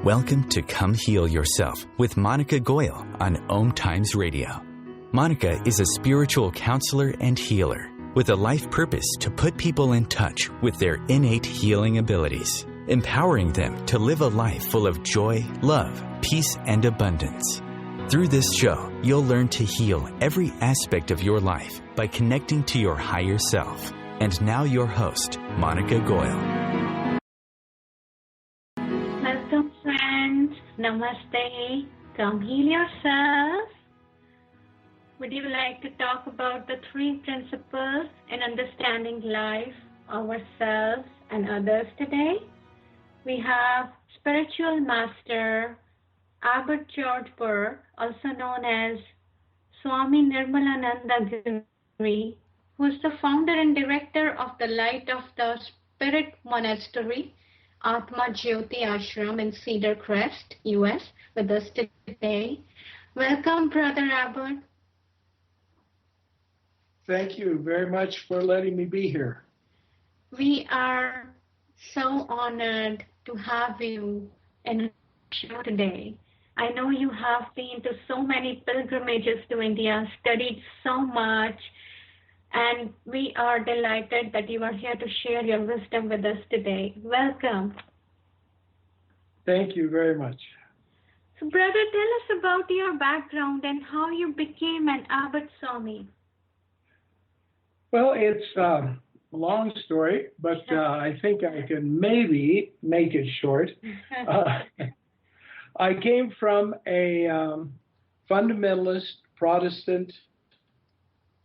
Welcome to Come Heal Yourself with Monica Goyle on OMTimes Radio. Monica is a spiritual counselor and healer with a life purpose to put people in touch with their innate healing abilities, empowering them to live a life full of joy, love, peace, and abundance. Through this show, you'll learn to heal every aspect of your life by connecting to your higher self. And now your host, Monica Goyle. Welcome, friends. Namaste. Come heal yourself. Would you like to talk about the three principles in understanding life, ourselves, and others today? We have spiritual master Abbot George Burke, also known as Swami Nirmalananda Giri, who is the founder and director of the Light of the Spirit Monastery, Atma, Jyoti Ashram in Cedar, Crest, US, with us today. Welcome, Brother Abbot. Thank you very much for letting me be here. We are so honored to have you in the show today. I know you have been to so many pilgrimages to India, studied so much, and we are delighted that you are here to share your wisdom with us today. Welcome. Thank you very much. So, brother, tell us about your background and how you became an Abbot Swami. Well, it's a long story, but I think I can maybe make it short. I came from a fundamentalist Protestant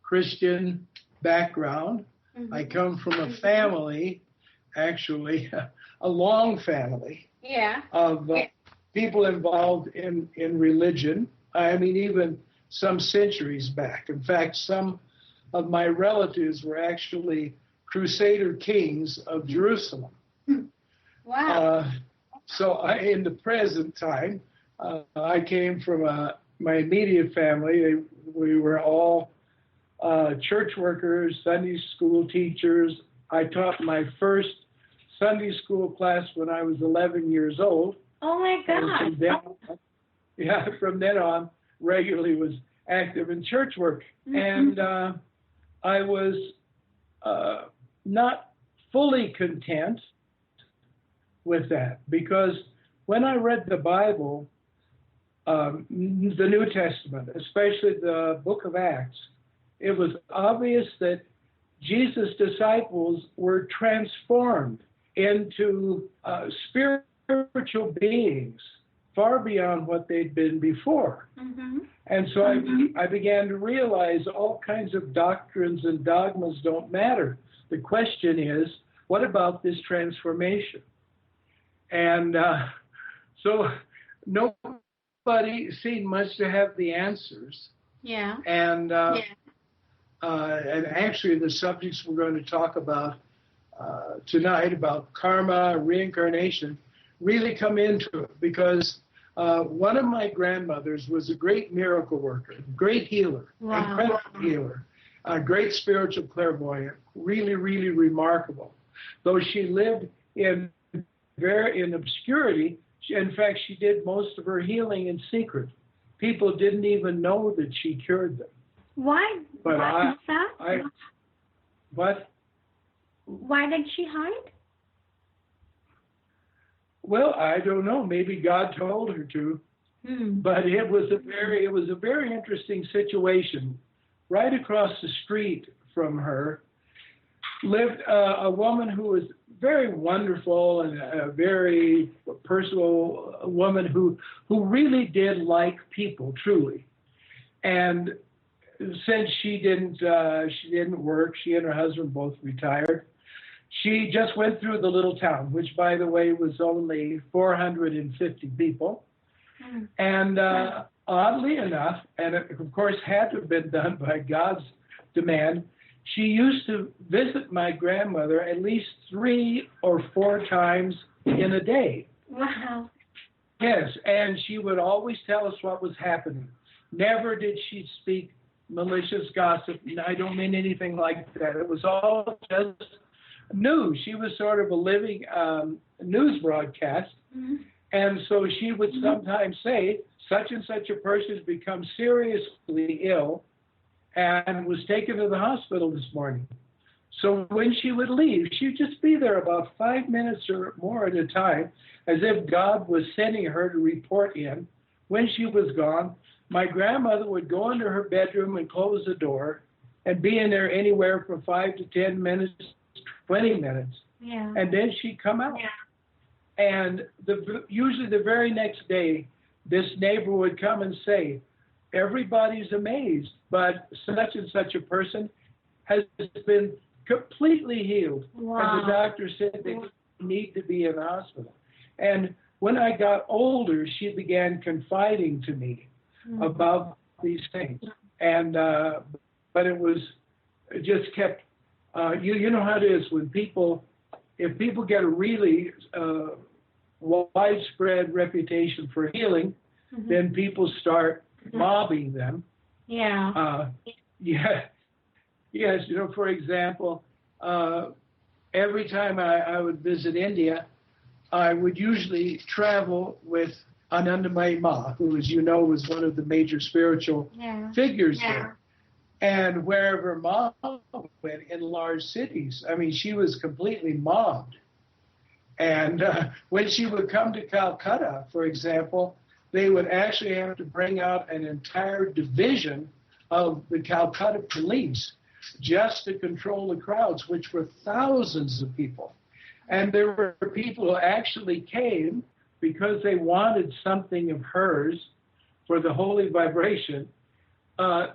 Christian background. Mm-hmm. I come from a family, actually, a long family of people involved in religion. I mean, even some centuries back. In fact, some of my relatives were actually Crusader kings of Jerusalem. Wow. So in the present time, I came from my immediate family. We were all church workers, Sunday school teachers. I taught my first Sunday school class when I was 11 years old. Oh, my God. From then on, regularly was active in church work. Mm-hmm. And I was not fully content with that, because when I read the Bible, the New Testament, especially the book of Acts, it was obvious that Jesus' disciples were transformed into spiritual beings far beyond what they'd been before. Mm-hmm. And so I began to realize all kinds of doctrines and dogmas don't matter. The question is, what about this transformation? And so nobody seemed much to have the answers. Yeah. And actually the subjects we're going to talk about tonight, about karma, reincarnation, really come into it, because one of my grandmothers was a great miracle worker, great healer, incredible healer, a great spiritual clairvoyant, really, really remarkable. Though she lived in obscurity, in fact, she did most of her healing in secret. People didn't even know that she cured them. Why? But Why is that? What? Why did she hide? Well, I don't know. Maybe God told her to. But it was a very interesting situation. Right across the street from her lived a woman who was very wonderful and a very personal woman who really did like people, truly. And since she didn't work, she and her husband both retired, she just went through the little town, which, by the way, was only 450 people. And oddly enough, and it, of course, had to have been done by God's demand, she used to visit my grandmother at least 3 or 4 times in a day. Wow. Yes, and she would always tell us what was happening. Never did she speak malicious gossip. I don't mean anything like that. It was all just news. She was sort of a living news broadcast. Mm-hmm. And so she would sometimes say, such and such a person has become seriously ill and was taken to the hospital this morning. So when she would leave, she'd just be there about 5 minutes or more at a time, as if God was sending her to report in. When she was gone, my grandmother would go into her bedroom and close the door and be in there anywhere from 5 to 10 minutes, 20 minutes. Yeah. And then she'd come out. Yeah. And usually the very next day, this neighbor would come and say, everybody's amazed, but such and such a person has been completely healed. Wow. And the doctor said they need to be in the hospital. And when I got older, she began confiding to me about these things. And but it just kept, you know how it is when if people get a really widespread reputation for healing, then people start mobbing them. Yeah. Yes, you know, for example, every time I would visit India, I would usually travel with Anandamayi Ma, who, as you know, was one of the major spiritual figures there. And wherever Ma went in large cities, I mean, she was completely mobbed. And when she would come to Calcutta, for example, they would actually have to bring out an entire division of the Calcutta police just to control the crowds, which were thousands of people. And there were people who actually came because they wanted something of hers for the holy vibration.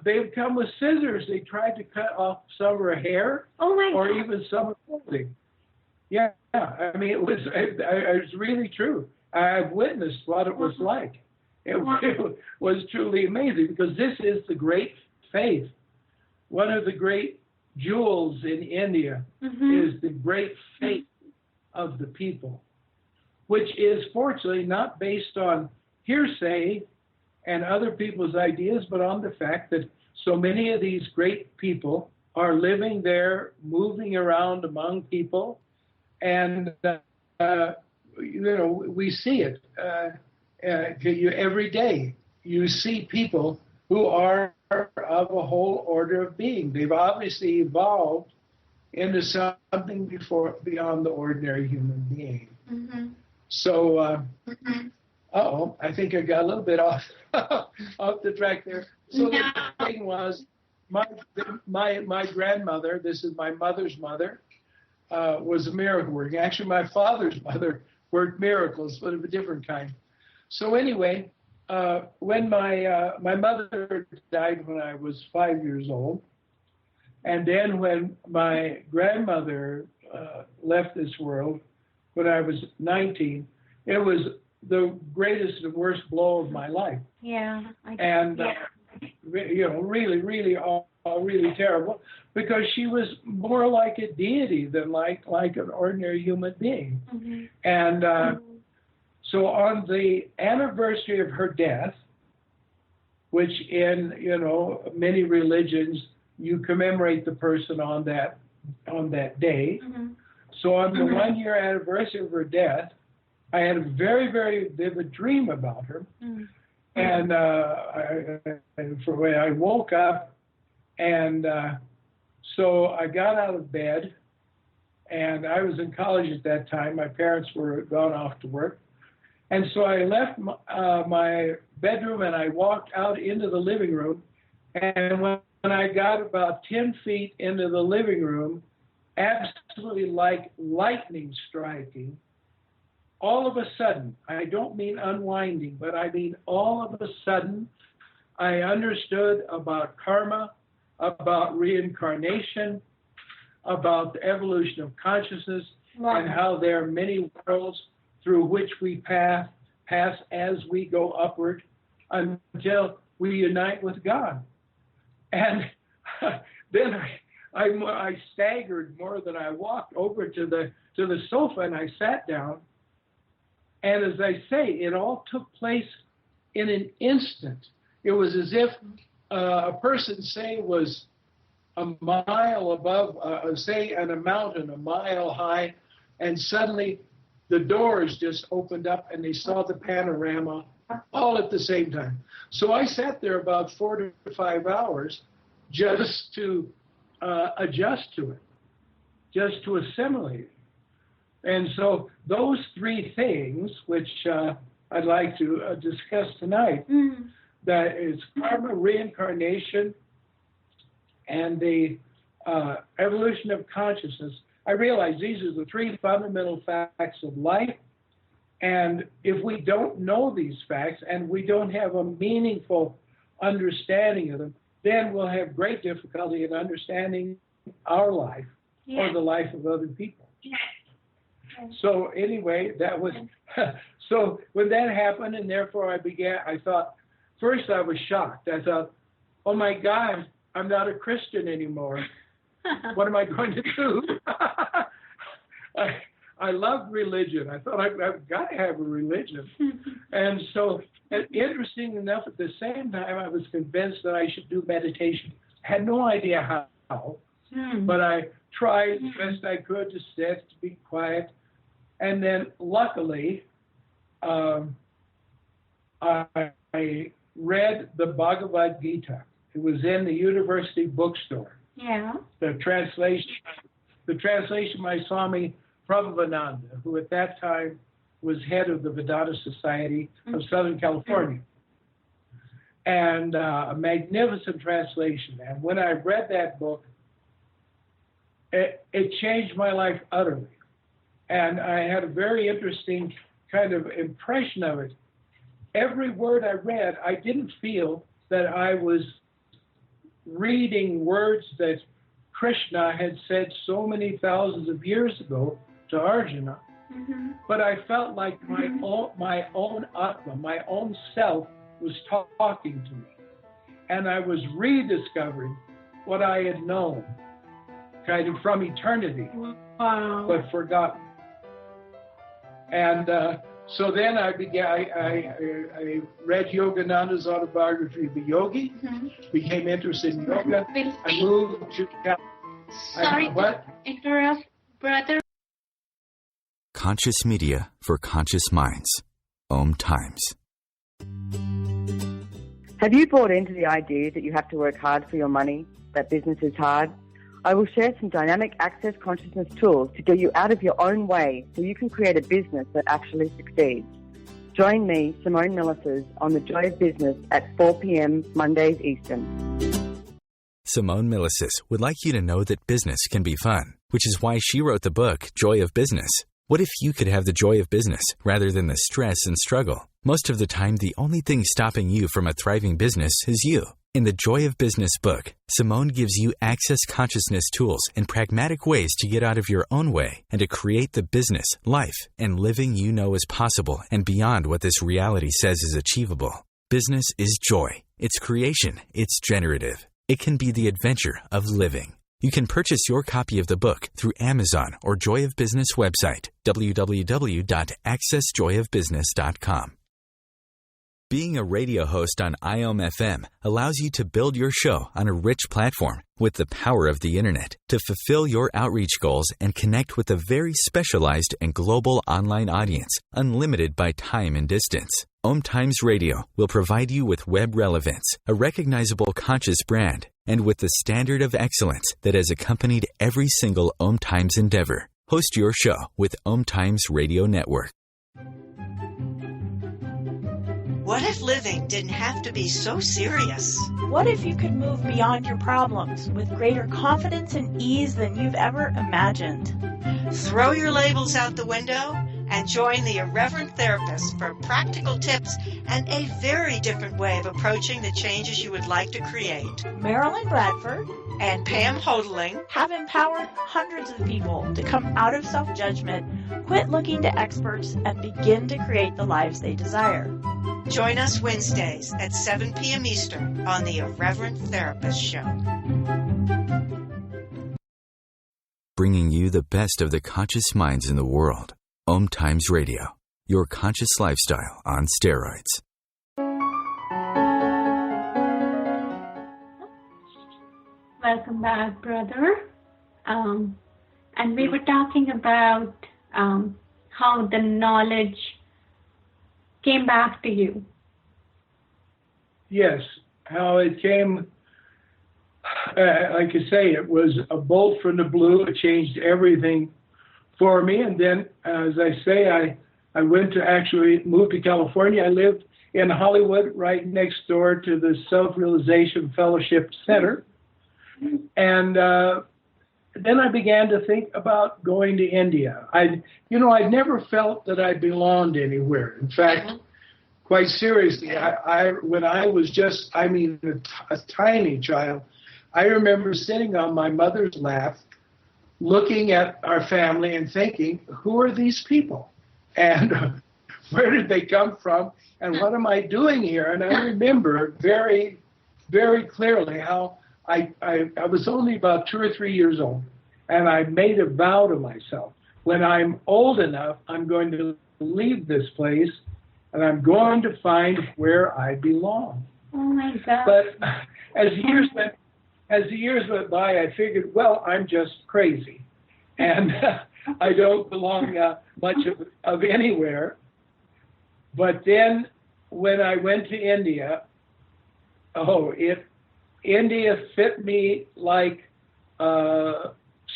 They would come with scissors. They tried to cut off some of her hair or even some of her clothing. Yeah, I mean, it was really true. I've witnessed what it was like. It was truly amazing, because this is the great faith. One of the great jewels in India is the great faith of the people, which is fortunately not based on hearsay and other people's ideas, but on the fact that so many of these great people are living there, moving around among people, and you know, we see it every day. You see people who are of a whole order of being. They've obviously evolved into something beyond the ordinary human being. So, I think I got a little bit off the track there. So the thing was, my grandmother, this is my mother's mother, was a miracle worker. Actually, my father's mother worked miracles, but of a different kind. So anyway, when my mother died when I was 5 years old, and then when my grandmother left this world when I was 19, it was the greatest and worst blow of my life. Yeah. You know, really, really, really terrible, because she was more like a deity than like an ordinary human being. And so on the anniversary of her death, which in, you know, many religions, you commemorate the person on that day. So on the 1 year anniversary of her death, I had a very, very vivid dream about her. And when I woke up, and so I got out of bed, and I was in college at that time. My parents were gone off to work. And so I left my bedroom and I walked out into the living room. And when I got about 10 feet into the living room, absolutely like lightning striking, all of a sudden, I don't mean unwinding, but I mean all of a sudden, I understood about karma, about reincarnation, about the evolution of consciousness, and how there are many worlds through which we pass as we go upward until we unite with God. And then I staggered more than I walked over to the sofa, and I sat down. And as I say, it all took place in an instant. It was as if a person, say, was a mile above, say, on a mountain, a mile high, and suddenly the doors just opened up and they saw the panorama all at the same time. So I sat there about 4 to 5 hours just to adjust to it, just to assimilate it. And so those three things, which I'd like to discuss tonight, that is karma, reincarnation, and the evolution of consciousness. I realize these are the three fundamental facts of life. And if we don't know these facts and we don't have a meaningful understanding of them, then we'll have great difficulty in understanding our life or the life of other people. So anyway, that was, so when that happened, and therefore I thought, first I was shocked. I thought, oh my God, I'm not a Christian anymore. What am I going to do? I loved religion. I thought I've got to have a religion. And so, interesting enough, at the same time, I was convinced that I should do meditation. I had no idea how, but I tried the best I could to sit, to be quiet. And then, luckily, I read the Bhagavad Gita. It was in the university bookstore. Yeah. The translation by Swami Prabhupada, who at that time was head of the Vedanta Society of Southern California. And a magnificent translation. And when I read that book, it changed my life utterly. And I had a very interesting kind of impression of it. Every word I read, I didn't feel that I was reading words that Krishna had said so many thousands of years ago to Arjuna, but I felt like my own Atma, my own self, was talking to me, and I was rediscovering what I had known, kind of from eternity, but forgotten. And so then I read Yogananda's autobiography of the Yogi, became interested in yoga. I moved to Sorry to interrupt, brother. Conscious media for conscious minds. OMTimes. Have you bought into the idea that you have to work hard for your money, that business is hard? I will share some dynamic access consciousness tools to get you out of your own way so you can create a business that actually succeeds. Join me, Simone Millis's, on The Joy of Business at 4 p.m. Mondays Eastern. Simone Millicis would like you to know that business can be fun, which is why she wrote the book, Joy of Business. What if you could have the joy of business rather than the stress and struggle? Most of the time, the only thing stopping you from a thriving business is you. In the Joy of Business book, Simone gives you access consciousness tools and pragmatic ways to get out of your own way and to create the business, life, and living you know is possible and beyond what this reality says is achievable. Business is joy. It's creation. It's generative. It can be the adventure of living. You can purchase your copy of the book through Amazon or Joy of Business website, www.accessjoyofbusiness.com. Being a radio host on IOM-FM allows you to build your show on a rich platform with the power of the internet to fulfill your outreach goals and connect with a very specialized and global online audience, unlimited by time and distance. OMTimes Radio will provide you with web relevance, a recognizable conscious brand, and with the standard of excellence that has accompanied every single OMTimes endeavor. Host your show with OMTimes Radio Network. What if living didn't have to be so serious? What if you could move beyond your problems with greater confidence and ease than you've ever imagined? Throw your labels out the window and join the Irreverent Therapist for practical tips and a very different way of approaching the changes you would like to create. Marilyn Bradford and Pam Hodling have empowered hundreds of people to come out of self-judgment, quit looking to experts, and begin to create the lives they desire. Join us Wednesdays at 7 p.m. Eastern on the Irreverent Therapist Show. Bringing you the best of the conscious minds in the world. OMTimes Radio, your conscious lifestyle on steroids. Welcome back, brother. And we were talking about how the knowledge came back to you. Yes, how it came, like I say, it was a bolt from the blue. It changed everything for me. And then, as I say, I went to actually move to California. I lived in Hollywood, right next door to the Self-Realization Fellowship Center. And then I began to think about going to India. I'd never felt that I belonged anywhere. In fact, quite seriously, when I was just, a tiny child, I remember sitting on my mother's lap, looking at our family and thinking, who are these people? And where did they come from? And what am I doing here? And I remember very, very clearly how I was only about 2 or 3 years old, and I made a vow to myself, when I'm old enough, I'm going to leave this place, and I'm going to find where I belong. Oh my God! But as the years went by, I figured, well, I'm just crazy, and I don't belong much of anywhere. But then, when I went to India, India fit me like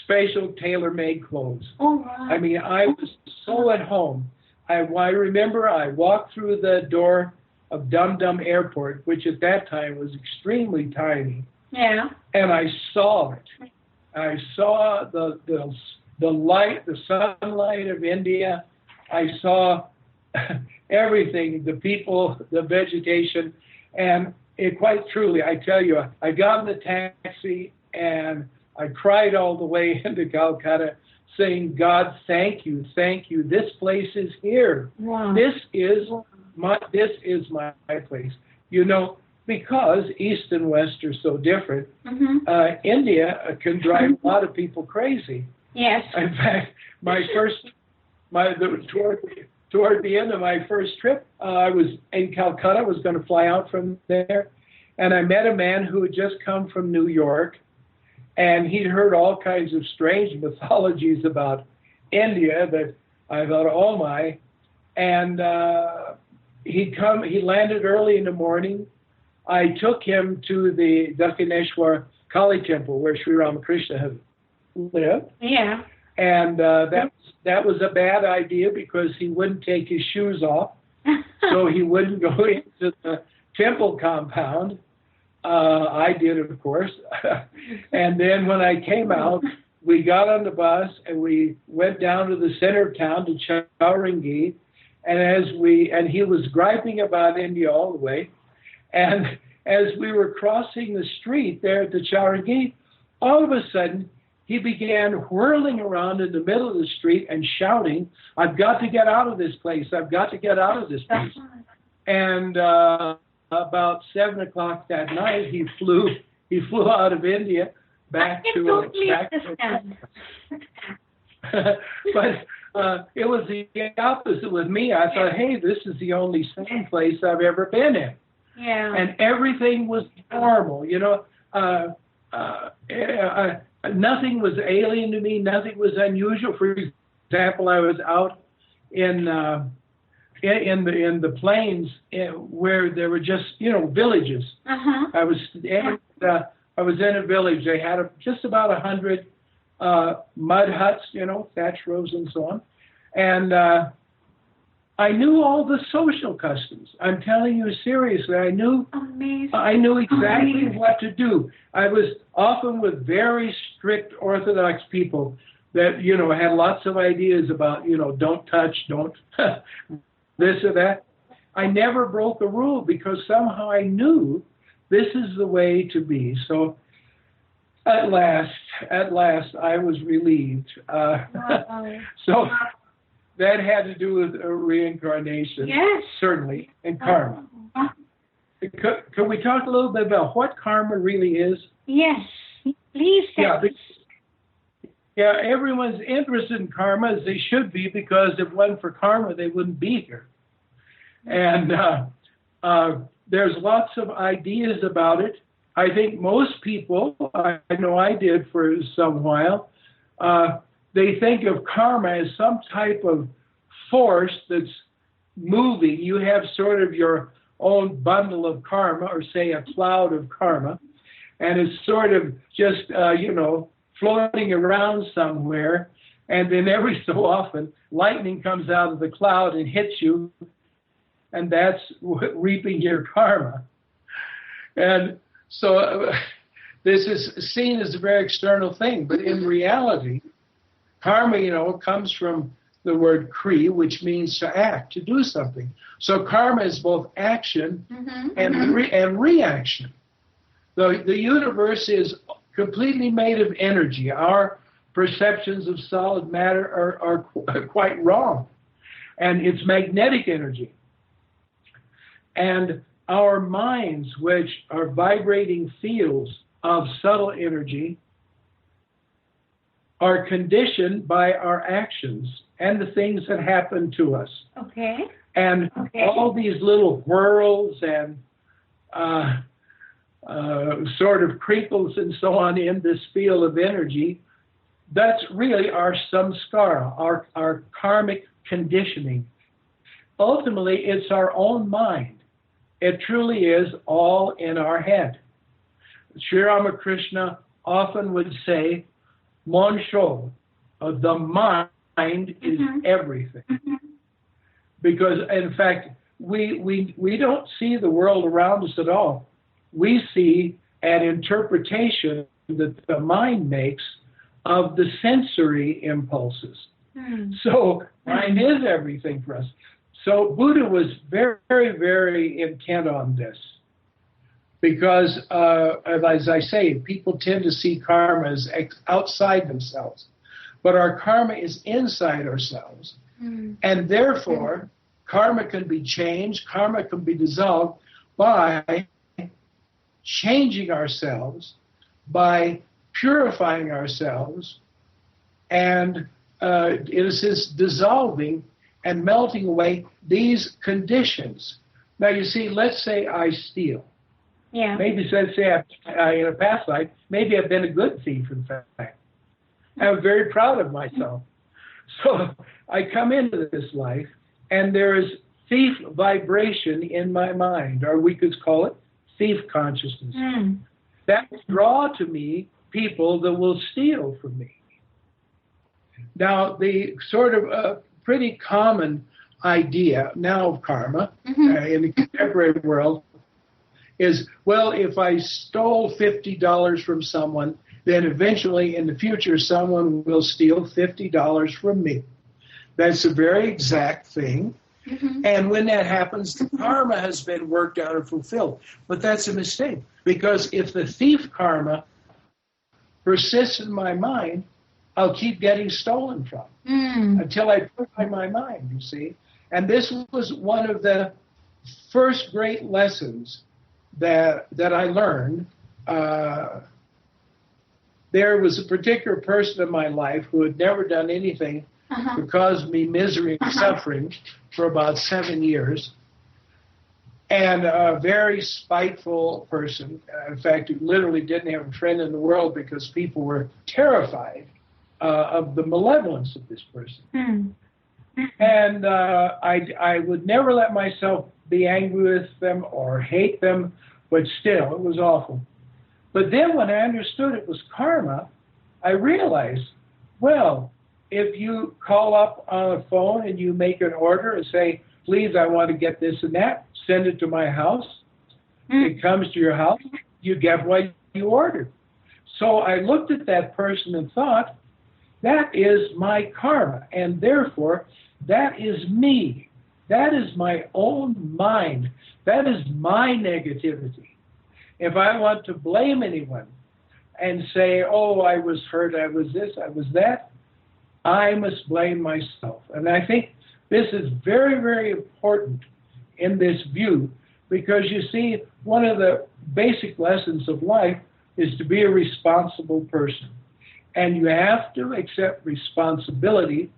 special tailor-made clothes. Oh, wow. I was so at home. I remember I walked through the door of Dum Dum Airport, which at that time was extremely tiny. Yeah. And I saw it. I saw the light, the sunlight of India. I saw everything, the people, the vegetation, and quite truly, I tell you, I got in the taxi and I cried all the way into Calcutta, saying, God, thank you. This place is here. Wow. This is my place. Because East and West are so different, India can drive a lot of people crazy. Yes. In fact, toward the end of my first trip, I was in Calcutta. I was going to fly out from there, and I met a man who had just come from New York, and he'd heard all kinds of strange mythologies about India that I thought, oh my. And he landed early in the morning. I took him to the Dakshineshwar Kali temple where Sri Ramakrishna had lived. Yeah. And that was a bad idea because he wouldn't take his shoes off, so he wouldn't go into the temple compound. I did, of course. And then when I came out, we got on the bus and we went down to the center of town to Chowringhee. And he was griping about India all the way. And as we were crossing the street there at the Chowringhee, all of a sudden, he began whirling around in the middle of the street and shouting, I've got to get out of this place. I've got to get out of this place. And about 7 o'clock that night, he flew out of India back to. But it was the opposite with me. I thought, hey, this is the only sane place I've ever been in. Yeah. And everything was normal, nothing was alien to me. Nothing was unusual. For example, I was out in the plains where there were just villages. Uh-huh. I was in a village. They had just about 100 mud huts, thatch roofs and so on, and I knew all the social customs. I'm telling you seriously. I knew exactly what to do. I was often with very strict Orthodox people that, had lots of ideas about, don't touch, don't this or that. I never broke a rule because somehow I knew this is the way to be. So at last, I was relieved. So that had to do with reincarnation. Yes. Certainly, and karma. Can we talk a little bit about what karma really is? Yes, please. Yeah, everyone's interested in karma as they should be, because if it wasn't for karma, they wouldn't be here. And there's lots of ideas about it. I think most people, I know I did for some while, they think of karma as some type of force that's moving. You have sort of your own bundle of karma, or say a cloud of karma, and it's sort of just, floating around somewhere. And then every so often, lightning comes out of the cloud and hits you, and that's reaping your karma. And so this is seen as a very external thing, but in reality, karma, comes from the word kri, which means to act, to do something. So karma is both action and reaction. The universe is completely made of energy. Our perceptions of solid matter are quite wrong. And it's magnetic energy. And our minds, which are vibrating fields of subtle energy, are conditioned by our actions and the things that happen to us. Okay. And all these little whirls and sort of crinkles and so on in this field of energy, that's really our samskara, our karmic conditioning. Ultimately, it's our own mind. It truly is all in our head. Sri Ramakrishna often would say, Mon Sho, the mind is everything. Because, in fact, we don't see the world around us at all. We see an interpretation that the mind makes of the sensory impulses. So mind is everything for us. So Buddha was very, very intent on this. Because, as I say, people tend to see karma as outside themselves. But our karma is inside ourselves. And therefore, karma can be changed, karma can be dissolved by changing ourselves, by purifying ourselves, and it is dissolving and melting away these conditions. Now, you see, let's say I steal. Yeah. Maybe, let's say in a past life, maybe I've been a good thief, in fact. I'm very proud of myself. So I come into this life, and there is thief vibration in my mind, or we could call it thief consciousness. That will draw to me people that will steal from me. Now, the sort of pretty common idea now of karma in the contemporary world is, well, if I stole $50 from someone, then eventually in the future someone will steal $50 from me. That's a very exact thing. And when that happens, the karma has been worked out and fulfilled. But that's a mistake, because if the thief karma persists in my mind, I'll keep getting stolen from until I purify my mind, you see. And this was one of the first great lessons that I learned. There was a particular person in my life who had never done anything to cause me misery and suffering for about 7 years. And a very spiteful person. In fact, who literally didn't have a friend in the world because people were terrified of the malevolence of this person. And I would never let myself be angry with them or hate them, but still, it was awful. But then when I understood it was karma, I realized, well, if you call up on a phone and you make an order and say, please, I want to get this and that, send it to my house. It comes to your house, you get what you ordered. So I looked at that person and thought, that is my karma, and therefore, that is me. That is my own mind. That is my negativity. If I want to blame anyone and say, oh, I was hurt, I was this, I was that, I must blame myself. And I think this is very, very important in this view, because you see, one of the basic lessons of life is to be a responsible person. And you have to accept responsibility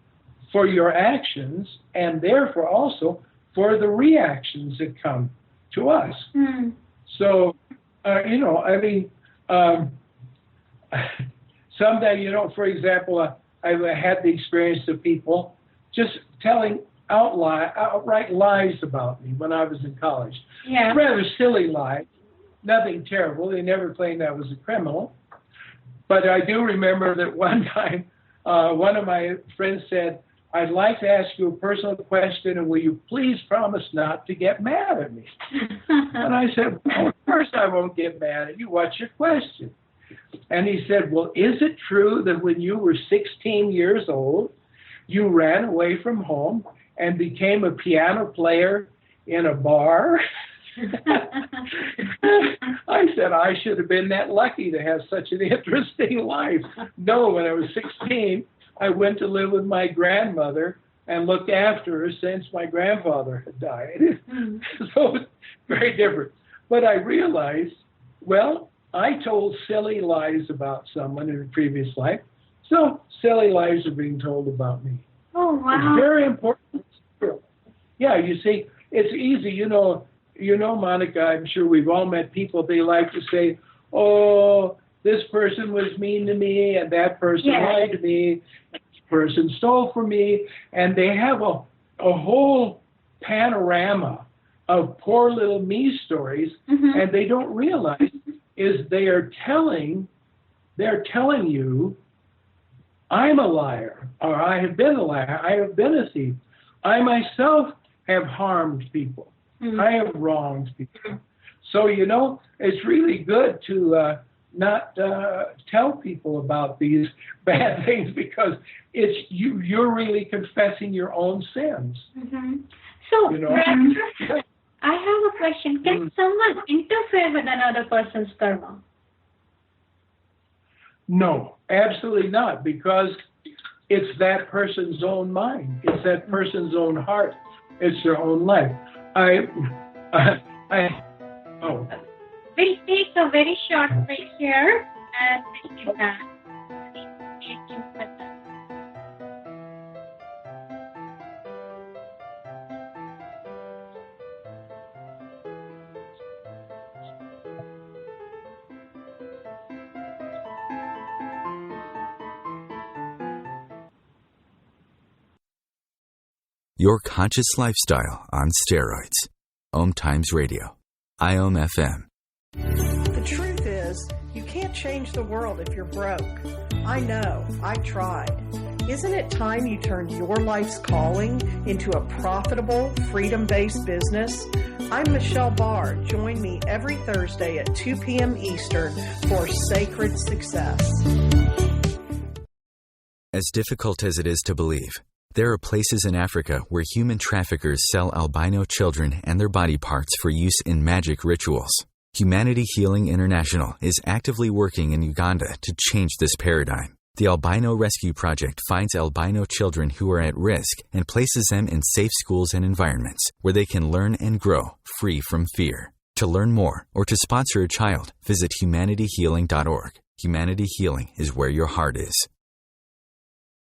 for your actions, and therefore also for the reactions that come to us. So, someday, for example, I've had the experience of people just telling outright lies about me when I was in college. Yeah. Rather silly lies, nothing terrible. They never claimed I was a criminal. But I do remember that one time, one of my friends said, I'd like to ask you a personal question, and will you please promise not to get mad at me? And I said, well, of course I won't get mad at you. What's your question? And he said, well, is it true that when you were 16 years old, you ran away from home and became a piano player in a bar? I said, I should have been that lucky to have such an interesting life. No, when I was 16, I went to live with my grandmother and looked after her since my grandfather had died. So it's very different. But I realized, well, I told silly lies about someone in a previous life, so silly lies are being told about me. Oh, wow. It's very important. Yeah, you see, it's easy. You know, Monica, I'm sure we've all met people, they like to say, oh, this person was mean to me, and that person lied to me, and this person stole from me, and they have a whole panorama of poor little me stories, and they don't realize is they're telling you, I'm a liar, or I have been a liar, I have been a thief. I myself have harmed people. I have wronged people. So, you know, it's really good to not tell people about these bad things, because it's you're really confessing your own sins. So, you know? I have a question. Can someone interfere with another person's karma? No, absolutely not, because it's that person's own mind. It's that person's own heart. It's their own life. We'll take a very short break here and we'll be back. Your conscious lifestyle on steroids. OMTimes Radio. IOM FM. The truth is, you can't change the world if you're broke. I know. I tried. Isn't it time you turned your life's calling into a profitable, freedom-based business? I'm Michelle Barr. Join me every Thursday at 2 p.m. Eastern for Sacred Success. As difficult as it is to believe, there are places in Africa where human traffickers sell albino children and their body parts for use in magic rituals. Humanity Healing International is actively working in Uganda to change this paradigm. The Albino Rescue Project finds albino children who are at risk and places them in safe schools and environments where they can learn and grow free from fear. To learn more or to sponsor a child, visit humanityhealing.org. Humanity Healing is where your heart is.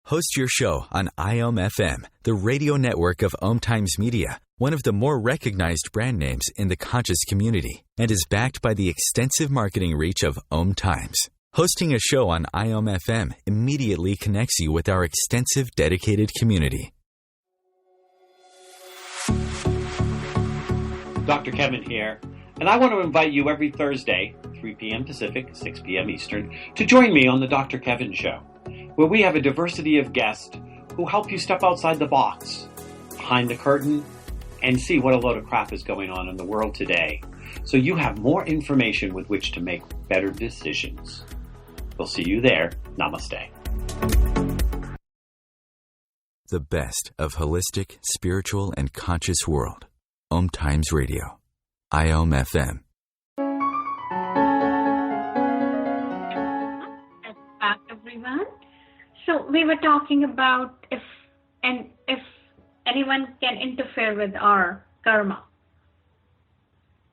Host your show on IOM FM, the radio network of OMTimes Media, one of the more recognized brand names in the conscious community, and is backed by the extensive marketing reach of OMTimes. Hosting a show on IOM FM immediately connects you with our extensive dedicated community. Dr. Kevin here, and I want to invite you every Thursday, 3 p.m. Pacific, 6 p.m. Eastern, to join me on the Dr. Kevin Show, where we have a diversity of guests who help you step outside the box, behind the curtain, and see what a load of crap is going on in the world today, so you have more information with which to make better decisions. We'll see you there. Namaste. The best of holistic, spiritual, and conscious world. OMTimes Radio. IOM FM. Back, everyone. So we were talking about if anyone can interfere with our karma.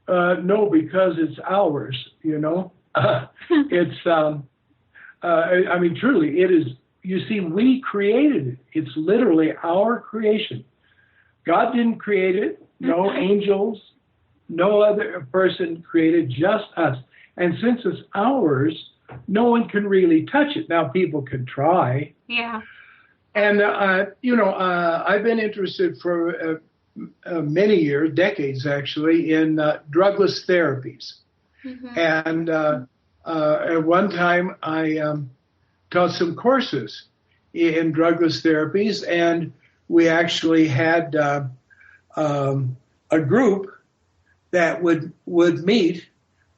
No, because it's ours, you know. It's, I mean, truly, it is, you see, we created it. It's literally our creation. God didn't create it, no angels, no other person created, just us. And since it's ours, no one can really touch it. Now, people can try. Yeah. And, I've been interested for many years, decades actually, in drugless therapies. Mm-hmm. And at one time I taught some courses in drugless therapies, and we actually had a group that would meet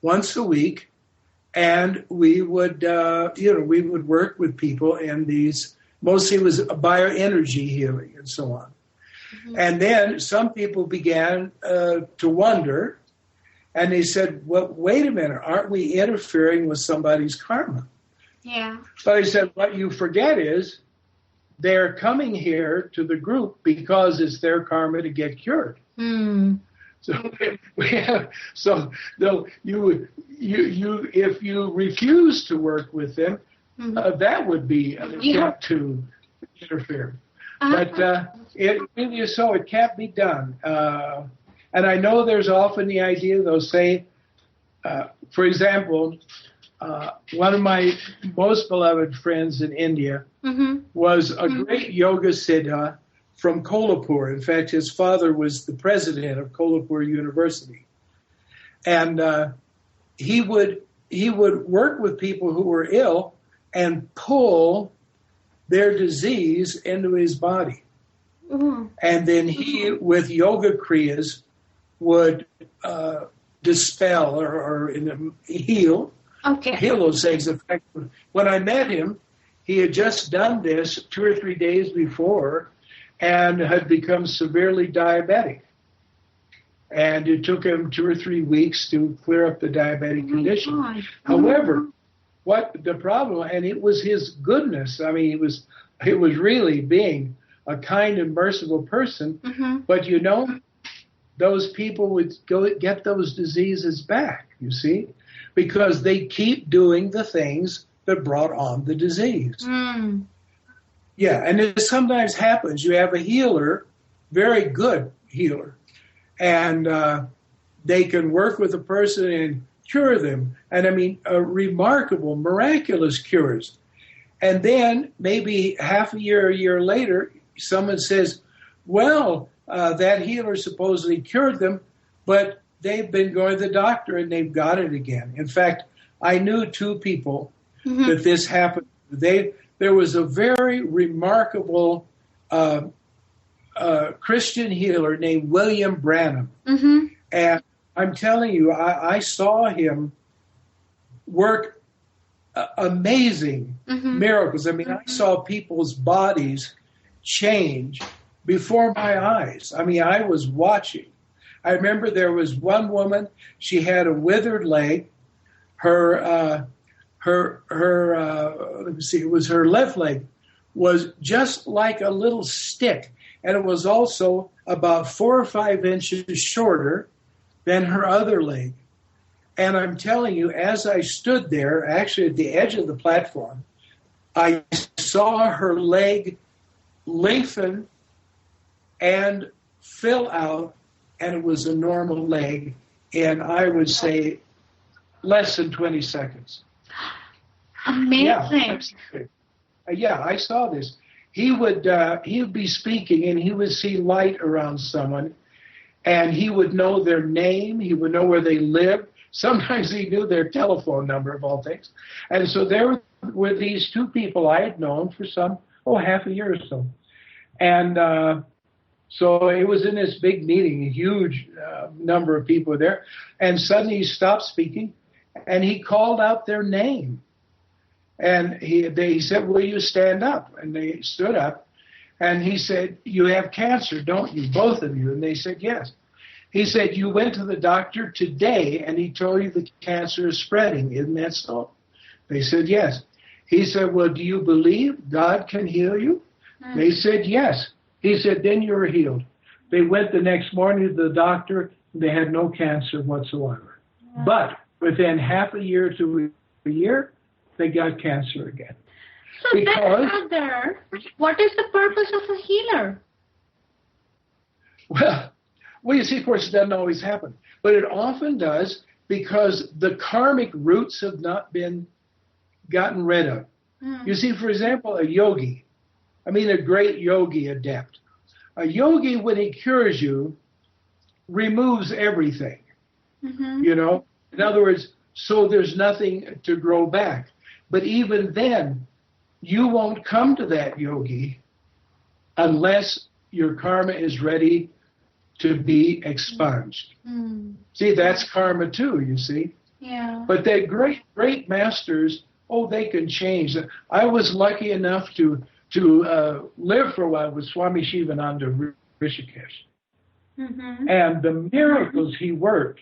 once a week, and we would work with people in these. Mostly it was bioenergy healing and so on. Mm-hmm. And then some people began to wonder, and they said, well, wait a minute, aren't we interfering with somebody's karma? Yeah. So I said, what you forget is they're coming here to the group because it's their karma to get cured. Mm. So if you refuse to work with them, that would be an attempt to interfere. But it really is so. It can't be done. And I know there's often the idea, they'll say, for example, one of my most beloved friends in India was a great yoga siddha from Kolhapur. In fact, his father was the president of Kolhapur University. And he would work with people who were ill and pull their disease into his body. Mm-hmm. And then he, with yoga kriyas, would dispel or heal those things. In fact, when I met him, he had just done this 2 or 3 days before and had become severely diabetic. And it took him 2 or 3 weeks to clear up the diabetic condition. God. However, what the problem, and it was his goodness. I mean, it was really being a kind and merciful person. Mm-hmm. But those people would get those diseases back, you see, because they keep doing the things that brought on the disease. Mm. Yeah, and it sometimes happens. You have a healer, very good healer, and they can work with a person and cure them. And I mean, remarkable, miraculous cures. And then maybe half a year later, someone says, well, that healer supposedly cured them, but they've been going to the doctor and they've got it again. In fact, I knew 2 people that this happened. There was a very remarkable Christian healer named William Branham. Mm-hmm. And I'm telling you, I saw him work amazing miracles. I mean, I saw people's bodies change before my eyes. I mean, I was watching. I remember there was one woman, she had a withered leg. It was her left leg was just like a little stick. And it was also about 4 or 5 inches shorter than her other leg. And I'm telling you, as I stood there, actually at the edge of the platform, I saw her leg lengthen and fill out, and it was a normal leg, and I would say less than 20 seconds. Amazing. Yeah, I saw this. He would be speaking, and he would see light around someone, and he would know their name. He would know where they lived. Sometimes he knew their telephone number, of all things. And so there were these 2 people I had known for half a year or so. And so it was in this big meeting, a huge number of people were there. And suddenly he stopped speaking, and he called out their name. And they said, will you stand up? And they stood up. And he said, you have cancer, don't you, both of you? And they said, yes. He said, you went to the doctor today, and he told you the cancer is spreading. Isn't that so? They said, yes. He said, well, do you believe God can heal you? They said, yes. He said, then you're healed. They went the next morning to the doctor. They had no cancer whatsoever. Yeah. But within half a year to a year, they got cancer again. So what is the purpose of a healer? Well, you see, of course, it doesn't always happen. But it often does because the karmic roots have not been gotten rid of. You see, for example, a yogi. I mean a great yogi adept. A yogi, when he cures you, removes everything. You know, in other words, so there's nothing to grow back. But even then, you won't come to that yogi unless your karma is ready to be expunged. See, that's karma too, you see. Yeah. But they great masters, they can change. I was lucky enough to live for a while with Swami Sivananda Rishikesh. And the miracles he worked,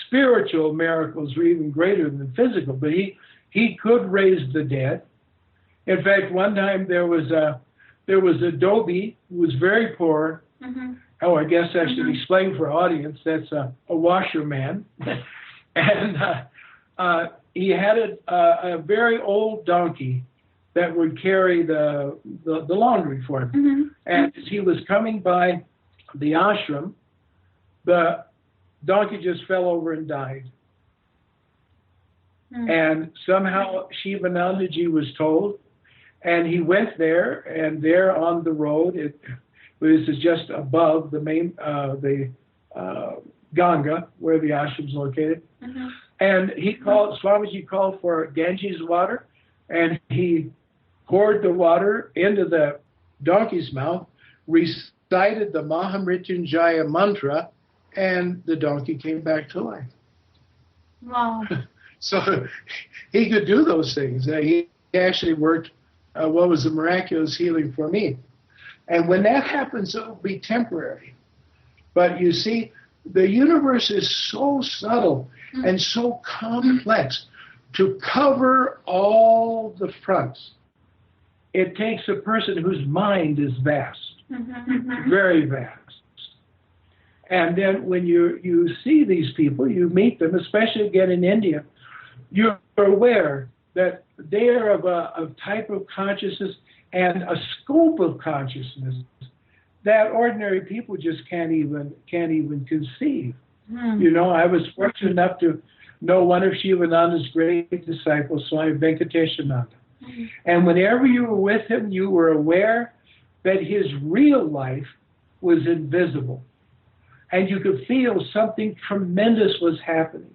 spiritual miracles were even greater than physical, but he could raise the dead. In fact, one time there was a Dobie who was very poor. I guess I should explain for our audience, that's a washerman. And he had a very old donkey that would carry the laundry for him. And as he was coming by the ashram, the donkey just fell over and died. And somehow Shivanandaji was told, and he went there, and there on the road, this is just above the main, Ganga, where the ashram is located. And Swamiji called for Ganges water, and he poured the water into the donkey's mouth, recited the Mahamrityunjaya mantra, and the donkey came back to life. Wow. So he could do those things. He actually worked what was a miraculous healing for me. And when that happens, it will be temporary. But you see, the universe is so subtle and so complex to cover all the fronts. It takes a person whose mind is vast, very vast. And then when you see these people, you meet them, especially again in India, you're aware that they are of a type of consciousness and a scope of consciousness that ordinary people just can't even conceive. You know, I was fortunate enough to know one of Shivananda's great disciples, Swami Venkateshananda. And whenever you were with him, you were aware that his real life was invisible. And you could feel something tremendous was happening.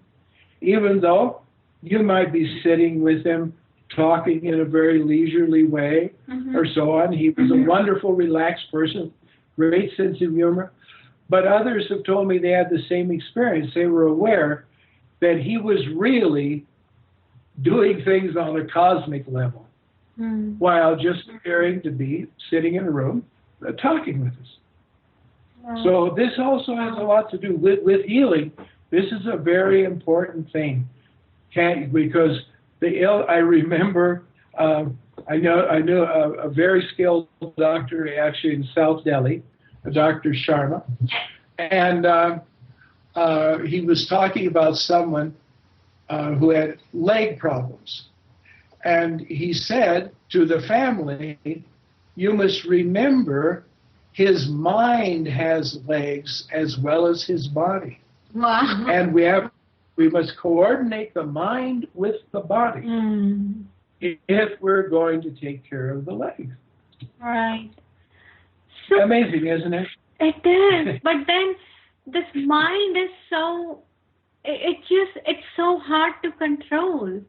Even though you might be sitting with him, talking in a very leisurely way, or so on. He was a wonderful, relaxed person, great sense of humor. But others have told me they had the same experience. They were aware that he was really doing things on a cosmic level, while just appearing to be sitting in a room talking with us. So this also has a lot to do with healing. This is a very important thing, because I remember I knew a very skilled doctor actually in South Delhi, Dr. Sharma, and he was talking about someone who had leg problems. And he said to the family, you must remember his mind has legs as well as his body. Wow. And we must coordinate the mind with the body if we're going to take care of the legs. Right. So amazing, isn't it? It is. But then this mind is it's so hard to control.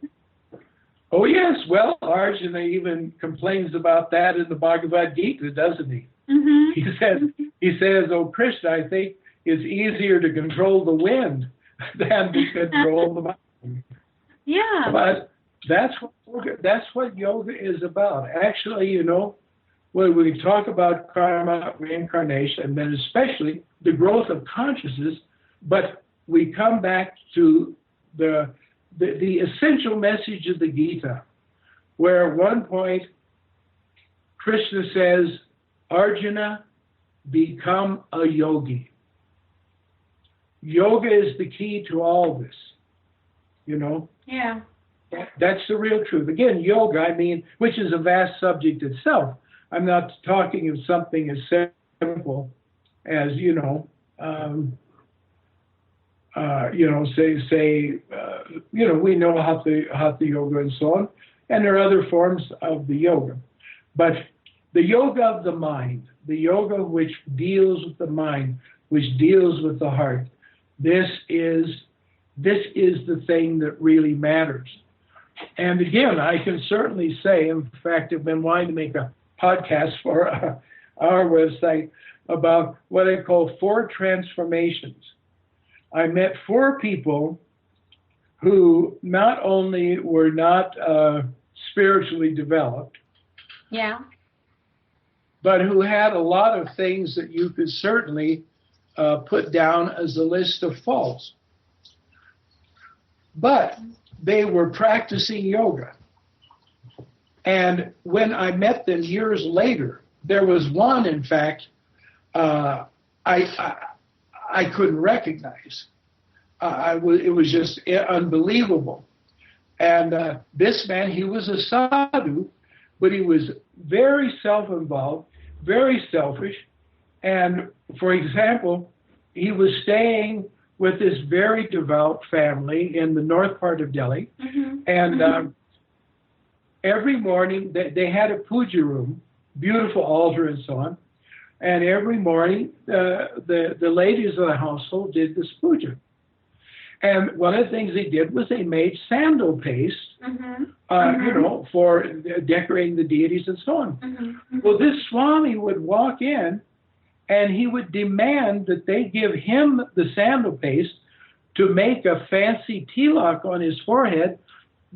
Oh, yes. Well, Arjuna even complains about that in the Bhagavad Gita, doesn't he? He says, oh, Krishna, I think it's easier to control the wind than to control the mind. Yeah. But that's what yoga is about. Actually, you know, when we talk about karma, reincarnation, and then especially the growth of consciousness, but we come back to the essential message of the Gita, where at one point Krishna says, Arjuna, become a yogi. Yoga is the key to all this, you know? Yeah. That's the real truth. Again, yoga, I mean, which is a vast subject itself. I'm not talking of something as simple as, we know hatha yoga and so on, and there are other forms of the yoga. But the yoga of the mind, the yoga which deals with the mind, which deals with the heart. This is the thing that really matters. And again, I can certainly say, in fact, I've been wanting to make a podcast for our website about what I call 4 transformations. I met 4 people who not only were not spiritually developed, but who had a lot of things that you could certainly put down as a list of faults. But they were practicing yoga. And when I met them years later, there was one, in fact, I couldn't recognize. It was just unbelievable. And this man, he was a sadhu, but he was very self-involved, very selfish. And, for example, he was staying with this very devout family in the north part of Delhi. And every morning, they had a puja room, beautiful altar and so on. And every morning, the ladies of the household did this puja. And one of the things they did was they made sandal paste, for decorating the deities and so on. Well, this Swami would walk in and he would demand that they give him the sandal paste to make a fancy tilak on his forehead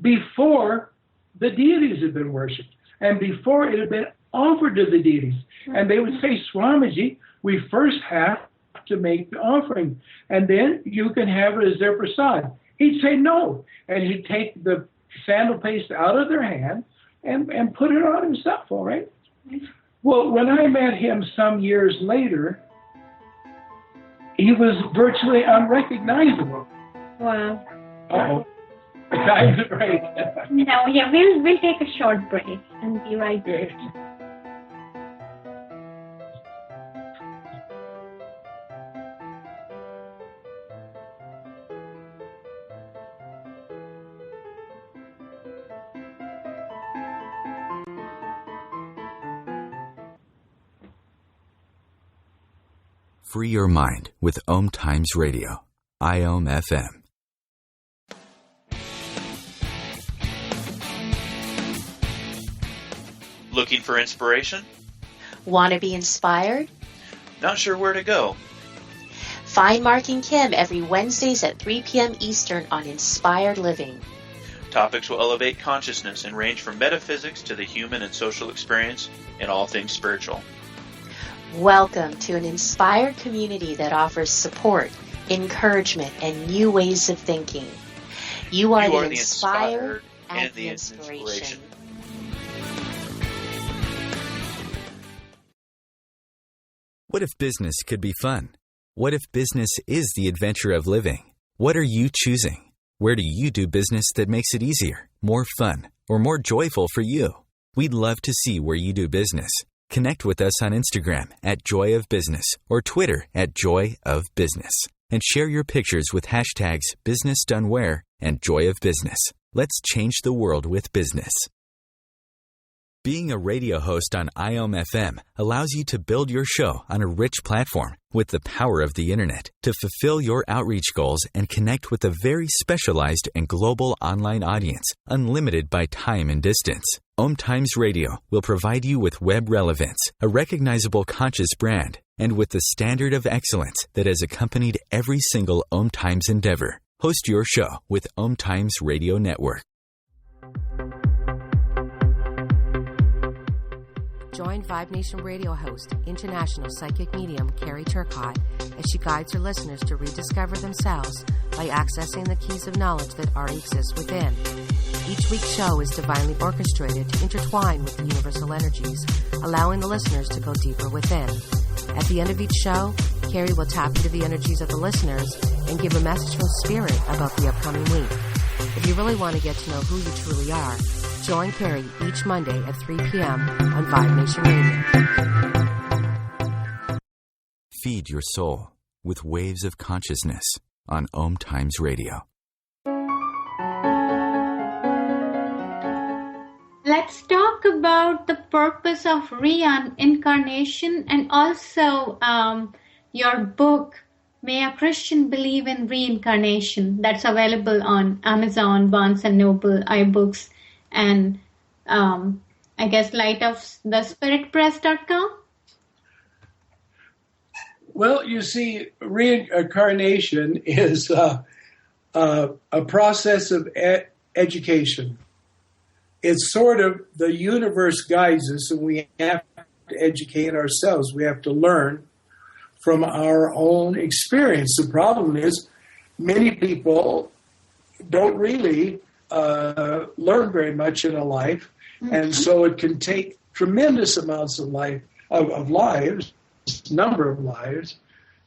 before the deities had been worshipped and before it had been offered to the deities. And they would say, Swamiji, we first have to make the offering, and then you can have it as their prasad. He'd say no, and he'd take the sandal paste out of their hand and put it on himself, all right? Well, when I met him some years later, he was virtually unrecognizable. Wow. Uh-oh. Time to break. No, we'll take a short break and be right back. Free your mind with OMTimes Radio, IOM FM. Looking for inspiration? Want to be inspired? Not sure where to go? Find Mark and Kim every Wednesdays at 3 p.m. Eastern on Inspired Living. Topics will elevate consciousness and range from metaphysics to the human and social experience and all things spiritual. Welcome to an inspired community that offers support, encouragement, and new ways of thinking. You are the inspired and the inspiration. What if business could be fun? What if business is the adventure of living? What are you choosing? Where do you do business that makes it easier, more fun, or more joyful for you? We'd love to see where you do business. Connect with us on Instagram at Joy of Business or Twitter at Joy of Business. And share your pictures with hashtags BusinessDoneWhere and Joy of Business. Let's change the world with business. Being a radio host on IOM FM allows you to build your show on a rich platform with the power of the internet to fulfill your outreach goals and connect with a very specialized and global online audience, unlimited by time and distance. OMTimes Radio will provide you with web relevance, a recognizable conscious brand, and with the standard of excellence that has accompanied every single OMTimes endeavor. Host your show with OMTimes Radio Network. Join Vibe Nation radio host, international psychic medium Carrie Turcotte, as she guides her listeners to rediscover themselves by accessing the keys of knowledge that already exist within. Each week's show is divinely orchestrated to intertwine with the universal energies, allowing the listeners to go deeper within. At the end of each show, Carrie will tap into the energies of the listeners and give a message from Spirit about the upcoming week. If you really want to get to know who you truly are, join Carrie each Monday at 3 p.m. on Vibe Nation Radio. Feed your soul with waves of consciousness on OMTimes Radio. let's talk about the purpose of reincarnation and also your book, May a Christian Believe in Reincarnation, that's available on Amazon, Barnes & Noble, iBooks, and I guess lightofthespiritpress.com? Well, you see, reincarnation is a process of education. It's sort of the universe guides us, and we have to educate ourselves. We have to learn from our own experience. The problem is many people don't really learn very much in a life, and so it can take tremendous amounts of lives, number of lives,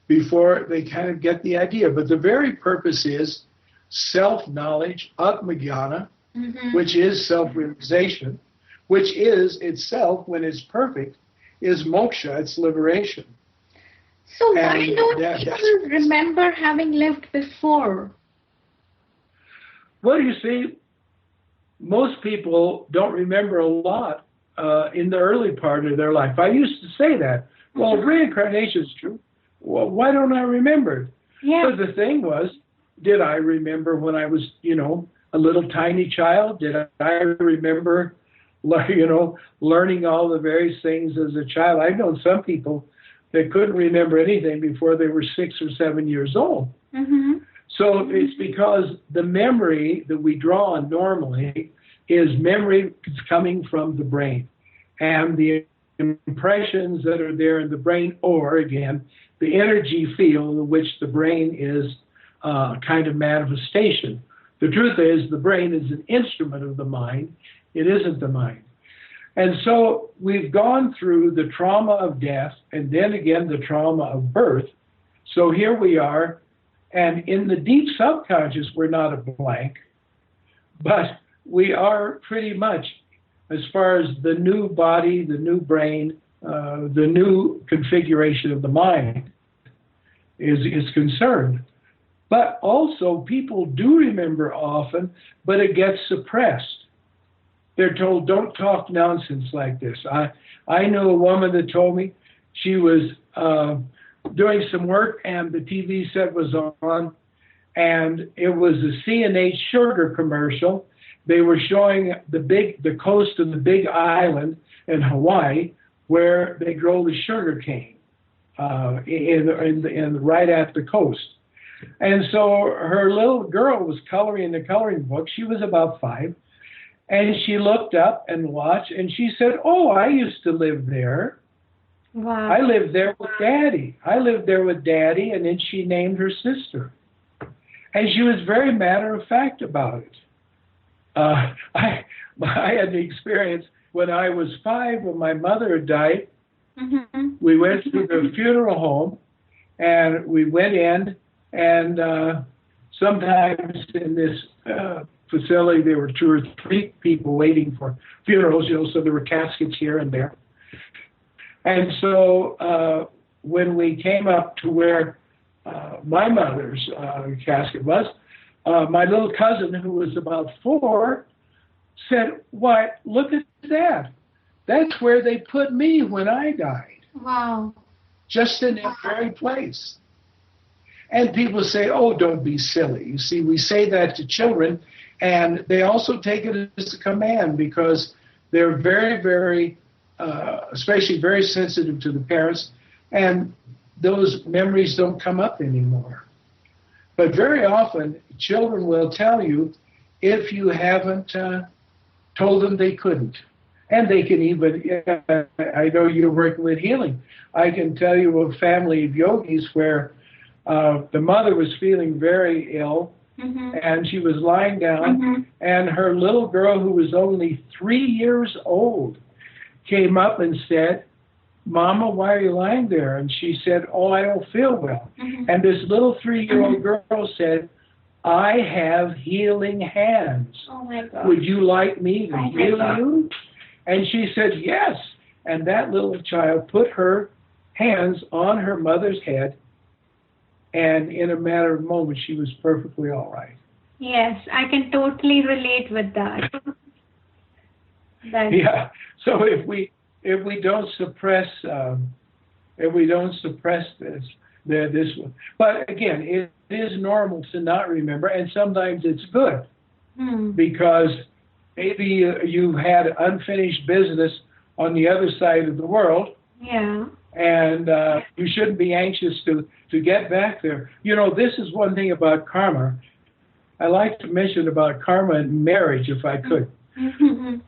before they kind of get the idea. But the very purpose is self-knowledge, Atma Jnana, which is self-realization, which is itself, when it's perfect, is moksha, it's liberation. So why don't people remember having lived before? Well, you see, most people don't remember a lot in the early part of their life. I used to say that. Well, if reincarnation is true, well, why don't I remember it? Yeah. But the thing was, did I remember when I was, a little tiny child? Did I remember, learning all the various things as a child? I've known some people that couldn't remember anything before they were 6 or 7 years old. So it's because the memory that we draw on normally is memory coming from the brain. And the impressions that are there in the brain, or again, the energy field in which the brain is a kind of manifestation. The truth is, the brain is an instrument of the mind. It isn't the mind. And so we've gone through the trauma of death and then again the trauma of birth. So here we are, and in the deep subconscious, we're not a blank, but we are pretty much, as far as the new body, the new brain, the new configuration of the mind is concerned. But also, people do remember often, but it gets suppressed. They're told, don't talk nonsense like this. I know a woman that told me she was doing some work and the TV set was on, and it was a C&H sugar commercial. They were showing the coast of the big island in Hawaii where they grow the sugar cane in right at the coast. And so her little girl was coloring the coloring book. She was about 5. And she looked up and watched, and she said, oh, I used to live there. Wow. I lived there with Daddy. And then she named her sister. And she was very matter-of-fact about it. I had the experience when I was 5, when my mother had died. We went to the funeral home, and we went in, and sometimes in this facility, there were 2 or 3 people waiting for funerals, so there were caskets here and there. And so when we came up to where my mother's casket was, my little cousin, who was about 4, said, why, look at that. That's where they put me when I died. Wow. Just in that very place. And people say, oh, don't be silly. You see, we say that to children, and they also take it as a command because they're very, very, especially very sensitive to the parents, and those memories don't come up anymore. But very often, children will tell you if you haven't told them they couldn't. And they can even, I know you're working with healing. I can tell you of a family of yogis where the mother was feeling very ill, and she was lying down, and her little girl, who was only 3 years old, came up and said, Mama, why are you lying there? And she said, oh, I don't feel well. And this little 3-year-old girl said, I have healing hands. Oh my God. Would you like me to heal you? And she said, yes. And that little child put her hands on her mother's head, and in a matter of moments, she was perfectly all right. Yes, I can totally relate with that. Yeah. So if we don't suppress this, but again, it is normal to not remember, and sometimes it's good because maybe you had unfinished business on the other side of the world. Yeah. And you shouldn't be anxious to get back there. You know, this is one thing about karma. I like to mention about karma and marriage, if I could.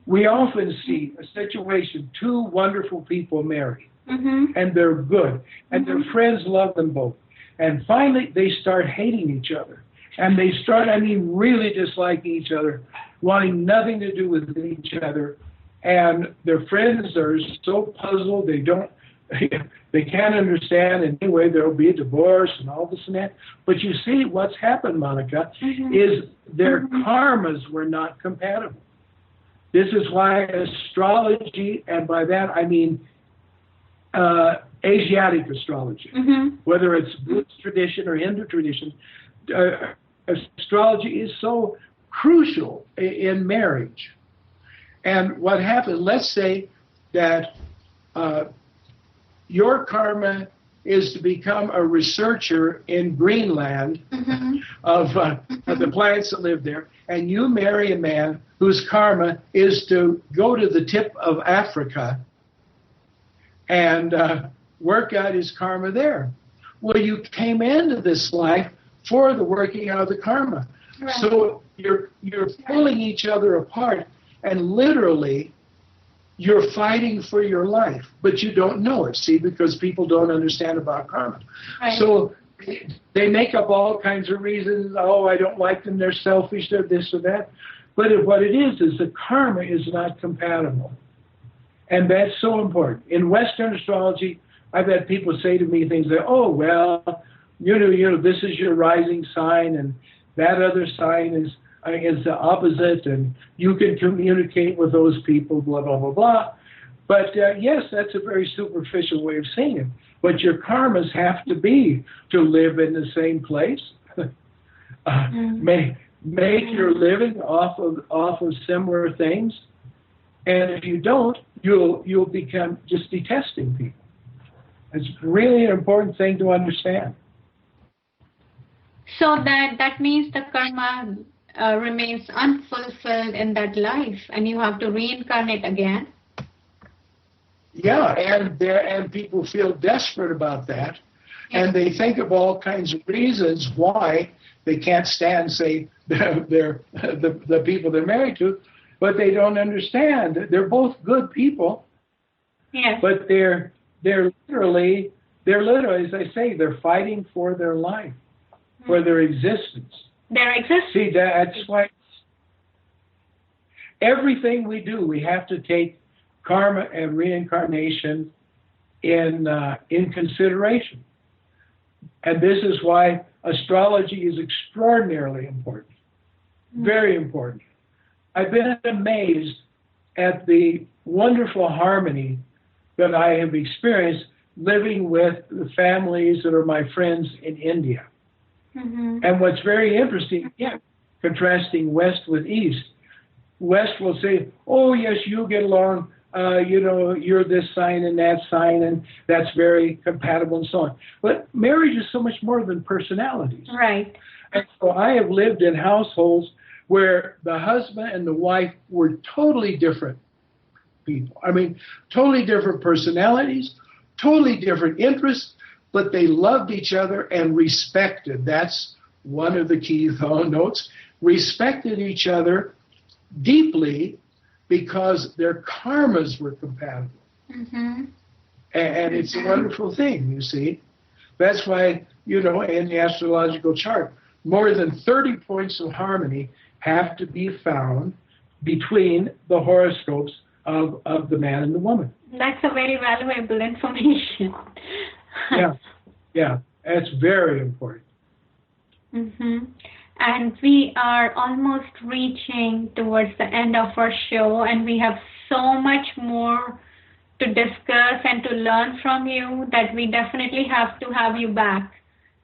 We often see a situation, two wonderful people marry, and they're good, and their friends love them both. And finally, they start hating each other. And they start, really disliking each other, wanting nothing to do with each other. And their friends are so puzzled, they can't understand, and anyway, there'll be a divorce and all this and that. But you see, what's happened, Monica, is their karmas were not compatible. This is why astrology, and by that I mean Asiatic astrology, whether it's Buddhist tradition or Hindu tradition, astrology is so crucial in marriage. And what happens, let's say that your karma is to become a researcher in Greenland of the plants that live there, and you marry a man whose karma is to go to the tip of Africa and work out his karma there. Well, you came into this life for the working out of the karma. Right. So you're pulling each other apart, and literally you're fighting for your life, but you don't know it, see, because people don't understand about karma. Right. So they make up all kinds of reasons. Oh, I don't like them, they're selfish, they're this or that. But what it is the karma is not compatible. And that's so important. In Western astrology, I've had people say to me things like, oh, well, you know, this is your rising sign, and that other sign is the opposite, and you can communicate with those people, blah, blah, blah, blah. But yes, that's a very superficial way of saying it. But your karmas have to be to live in the same place, make your living off of similar things, and if you don't, you'll become just detesting people. It's really an important thing to understand. So that means the karma remains unfulfilled in that life, and you have to reincarnate again. Yeah, and people feel desperate about that, and they think of all kinds of reasons why they can't stand, say, the people they're married to, but they don't understand. They're both good people, but they're literally, as I say, they're fighting for their life, for their existence. See, that's why everything we do, we have to take karma and reincarnation in consideration. And this is why astrology is extraordinarily important, very important. I've been amazed at the wonderful harmony that I have experienced living with the families that are my friends in India. And what's very interesting, contrasting West with East, West will say, oh, yes, you get along, you're this sign and that sign, and that's very compatible and so on. But marriage is so much more than personalities. Right. And so I have lived in households where the husband and the wife were totally different people. I mean, totally different personalities, totally different interests, but they loved each other and respected. That's one of the key notes. Respected each other deeply because their karmas were compatible. And it's a wonderful thing, you see. That's why, in the astrological chart, more than 30 points of harmony have to be found between the horoscopes of the man and the woman. That's a very valuable information. Yeah, that's very important. And we are almost reaching towards the end of our show, and we have so much more to discuss and to learn from you that we definitely have to have you back,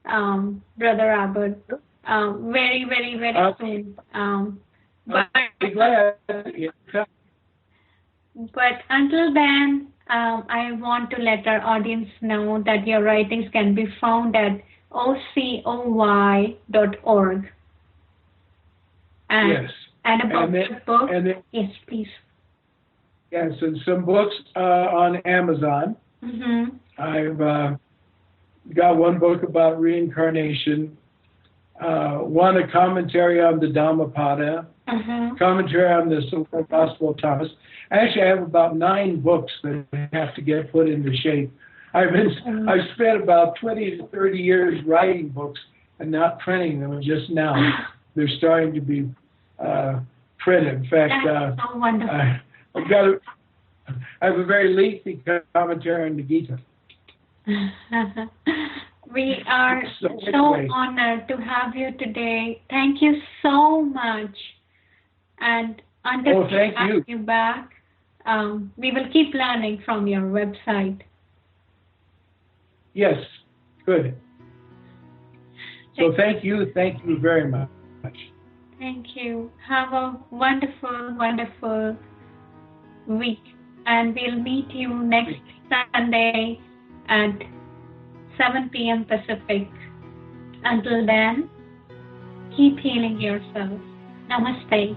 Brother Abbot, very, very, very soon. I'll be glad. But until then, I want to let our audience know that your writings can be found at ocoy.org. Yes. And about the book? Yes, please. Yes, and some books on Amazon. Mm-hmm. I've got one book about reincarnation, one a commentary on the Dhammapada, commentary on the so-called Gospel of Thomas. Actually, I have about 9 books that have to get put into shape. I've spent about 20 to 30 years writing books and not printing them, and just now they're starting to be printed. In fact, that's so wonderful. I have a very lengthy commentary on the Gita. We are so honored to have you today. Thank you so much. And until we have you back, we will keep learning from your website. Yes, good. So thank you very much. Thank you. Have a wonderful, wonderful week. And we'll meet you next Sunday at 7 p.m. Pacific. Until then, keep healing yourself. Namaste.